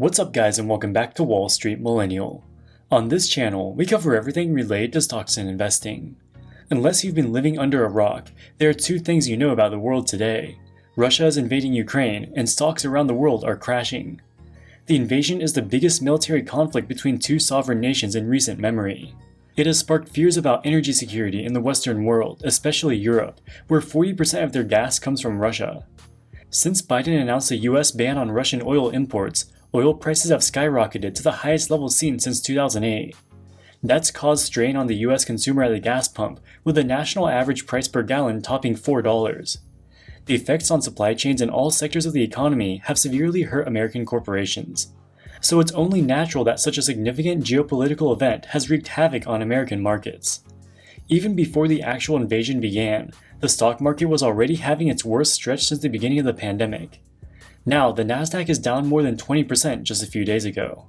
What's up guys, and welcome back to Wall Street Millennial. On this channel, we cover everything related to stocks and investing. Unless you've been living under a rock, there are two things you know about the world today. Russia is invading Ukraine, and stocks around the world are crashing. The invasion is the biggest military conflict between two sovereign nations in recent memory. It has sparked fears about energy security in the Western world, especially Europe, where 40% of their gas comes from Russia. Since Biden announced a US ban on Russian oil imports, oil prices have skyrocketed to the highest level seen since 2008. That's caused strain on the US consumer at the gas pump, with the national average price per gallon topping $4. The effects on supply chains in all sectors of the economy have severely hurt American corporations. So it's only natural that such a significant geopolitical event has wreaked havoc on American markets. Even before the actual invasion began, the stock market was already having its worst stretch since the beginning of the pandemic. Now, the Nasdaq is down more than 20% just a few days ago.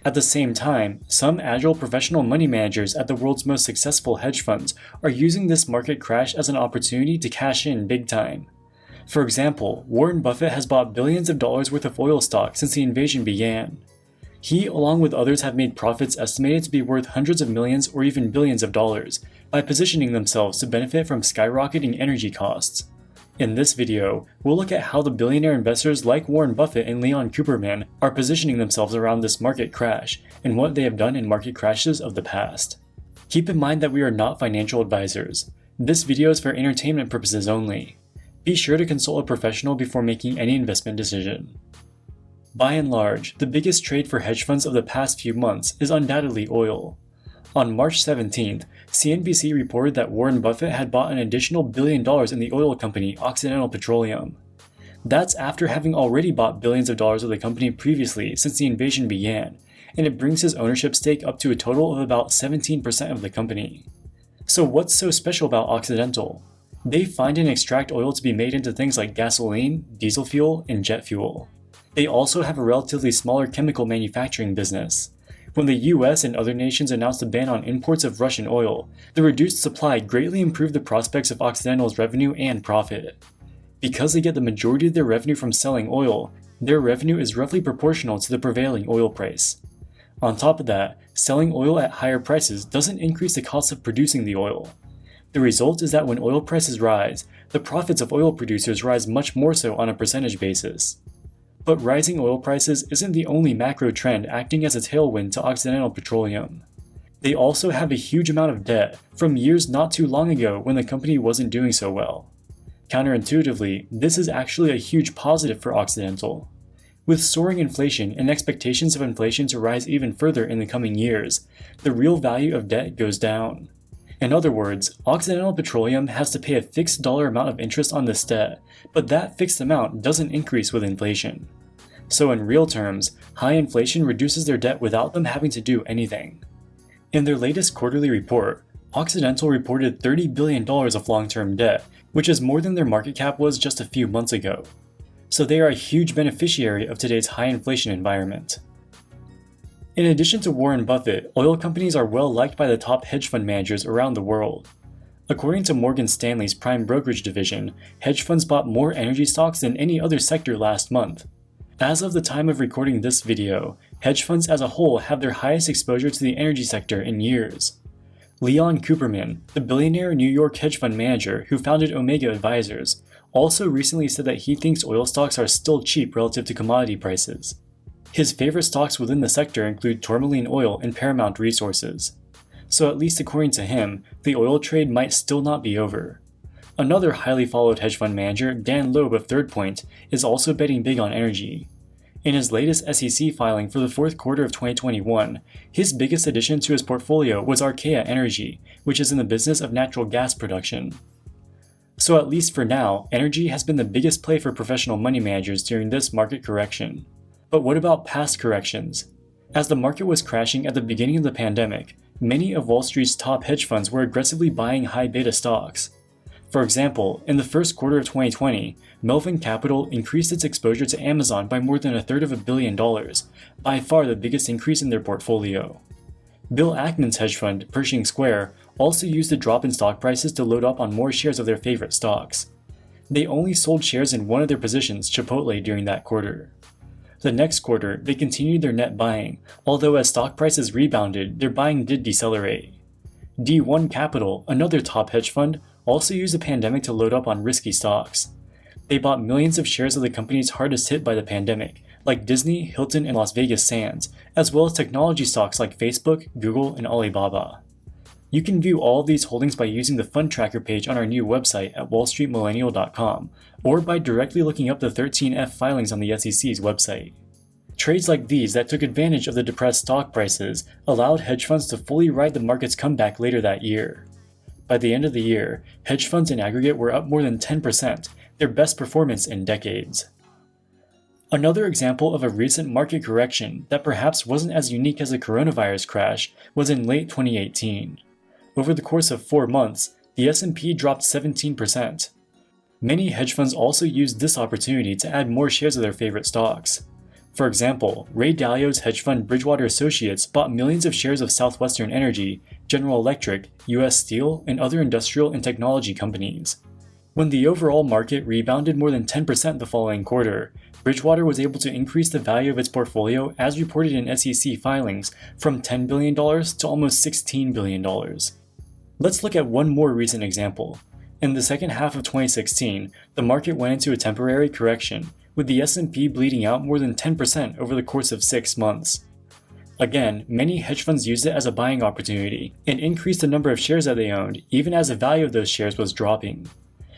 At the same time, some agile professional money managers at the world's most successful hedge funds are using this market crash as an opportunity to cash in big time. For example, Warren Buffett has bought billions of dollars worth of oil stock since the invasion began. He, along with others, have made profits estimated to be worth hundreds of millions or even billions of dollars by positioning themselves to benefit from skyrocketing energy costs. In this video, we'll look at how the billionaire investors like Warren Buffett and Leon Cooperman are positioning themselves around this market crash and what they have done in market crashes of the past. Keep in mind that we are not financial advisors. This video is for entertainment purposes only. Be sure to consult a professional before making any investment decision. By and large, the biggest trade for hedge funds of the past few months is undoubtedly oil. On March 17th, CNBC reported that Warren Buffett had bought an additional $1 billion in the oil company Occidental Petroleum. That's after having already bought billions of dollars of the company previously since the invasion began, and it brings his ownership stake up to a total of about 17% of the company. So what's so special about Occidental? They find and extract oil to be made into things like gasoline, diesel fuel, and jet fuel. They also have a relatively smaller chemical manufacturing business. When the US and other nations announced a ban on imports of Russian oil, the reduced supply greatly improved the prospects of Occidental's revenue and profit. Because they get the majority of their revenue from selling oil, their revenue is roughly proportional to the prevailing oil price. On top of that, selling oil at higher prices doesn't increase the cost of producing the oil. The result is that when oil prices rise, the profits of oil producers rise much more so on a percentage basis. But rising oil prices isn't the only macro trend acting as a tailwind to Occidental Petroleum. They also have a huge amount of debt from years not too long ago when the company wasn't doing so well. Counterintuitively, this is actually a huge positive for Occidental. With soaring inflation and expectations of inflation to rise even further in the coming years, the real value of debt goes down. In other words, Occidental Petroleum has to pay a fixed dollar amount of interest on this debt, but that fixed amount doesn't increase with inflation. So in real terms, high inflation reduces their debt without them having to do anything. In their latest quarterly report, Occidental reported $30 billion of long-term debt, which is more than their market cap was just a few months ago. So they are a huge beneficiary of today's high inflation environment. In addition to Warren Buffett, oil companies are well liked by the top hedge fund managers around the world. According to Morgan Stanley's prime brokerage division, hedge funds bought more energy stocks than any other sector last month. As of the time of recording this video, hedge funds as a whole have their highest exposure to the energy sector in years. Leon Cooperman, the billionaire New York hedge fund manager who founded Omega Advisors, also recently said that he thinks oil stocks are still cheap relative to commodity prices. His favorite stocks within the sector include Tourmaline Oil and Paramount Resources. So at least according to him, the oil trade might still not be over. Another highly followed hedge fund manager, Dan Loeb of Third Point, is also betting big on energy. In his latest SEC filing for the fourth quarter of 2021, his biggest addition to his portfolio was Archaea Energy, which is in the business of natural gas production. So at least for now, energy has been the biggest play for professional money managers during this market correction. But what about past corrections? As the market was crashing at the beginning of the pandemic, many of Wall Street's top hedge funds were aggressively buying high beta stocks. For example, in the first quarter of 2020, Melvin Capital increased its exposure to Amazon by more than $1/3 billion, by far the biggest increase in their portfolio. Bill Ackman's hedge fund, Pershing Square, also used the drop in stock prices to load up on more shares of their favorite stocks. They only sold shares in one of their positions, Chipotle, during that quarter. The next quarter, they continued their net buying, although as stock prices rebounded, their buying did decelerate. D1 Capital, another top hedge fund, also used the pandemic to load up on risky stocks. They bought millions of shares of the companies hardest hit by the pandemic, like Disney, Hilton, and Las Vegas Sands, as well as technology stocks like Facebook, Google, and Alibaba. You can view all of these holdings by using the fund tracker page on our new website at wallstreetmillennial.com, or by directly looking up the 13F filings on the SEC's website. Trades like these that took advantage of the depressed stock prices allowed hedge funds to fully ride the market's comeback later that year. By the end of the year, hedge funds in aggregate were up more than 10%, their best performance in decades. Another example of a recent market correction that perhaps wasn't as unique as the coronavirus crash was in late 2018. Over the course of 4 months, the S&P dropped 17%. Many hedge funds also used this opportunity to add more shares of their favorite stocks. For example, Ray Dalio's hedge fund Bridgewater Associates bought millions of shares of Southwestern Energy, General Electric, US Steel, and other industrial and technology companies. When the overall market rebounded more than 10% the following quarter, Bridgewater was able to increase the value of its portfolio as reported in SEC filings from $10 billion to almost $16 billion. Let's look at one more recent example. In the second half of 2016, the market went into a temporary correction, with the S&P bleeding out more than 10% over the course of 6 months. Again, many hedge funds used it as a buying opportunity and increased the number of shares that they owned, even as the value of those shares was dropping.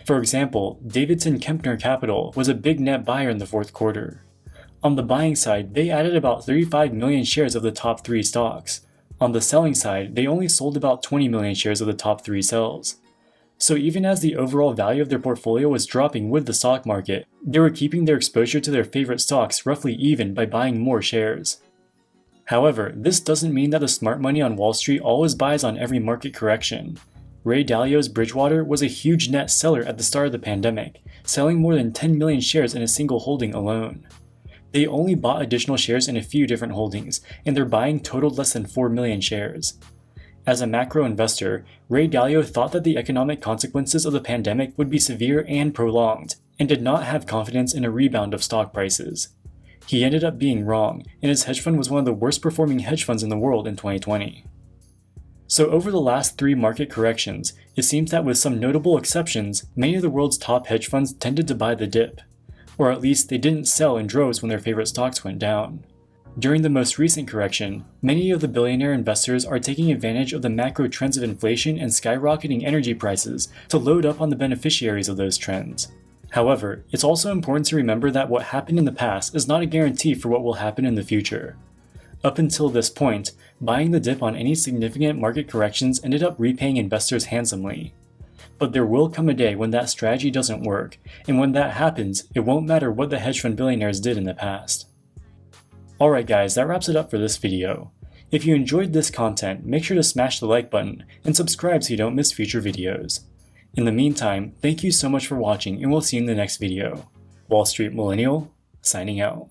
For example, Davidson Kempner Capital was a big net buyer in the fourth quarter. On the buying side, they added about 35 million shares of the top 3 stocks. On the selling side, they only sold about 20 million shares of the top 3 sells. So even as the overall value of their portfolio was dropping with the stock market, they were keeping their exposure to their favorite stocks roughly even by buying more shares. However, this doesn't mean that the smart money on Wall Street always buys on every market correction. Ray Dalio's Bridgewater was a huge net seller at the start of the pandemic, selling more than 10 million shares in a single holding alone. They only bought additional shares in a few different holdings, and their buying totaled less than 4 million shares. As a macro investor, Ray Dalio thought that the economic consequences of the pandemic would be severe and prolonged, and did not have confidence in a rebound of stock prices. He ended up being wrong, and his hedge fund was one of the worst performing hedge funds in the world in 2020. So over the last 3 market corrections, it seems that with some notable exceptions, many of the world's top hedge funds tended to buy the dip. Or at least they didn't sell in droves when their favorite stocks went down. During the most recent correction, many of the billionaire investors are taking advantage of the macro trends of inflation and skyrocketing energy prices to load up on the beneficiaries of those trends. However, it's also important to remember that what happened in the past is not a guarantee for what will happen in the future. Up until this point, buying the dip on any significant market corrections ended up repaying investors handsomely. But there will come a day when that strategy doesn't work, and when that happens, it won't matter what the hedge fund billionaires did in the past. Alright guys, that wraps it up for this video. If you enjoyed this content, make sure to smash the like button and subscribe so you don't miss future videos. In the meantime, thank you so much for watching and we'll see you in the next video. Wall Street Millennial, signing out.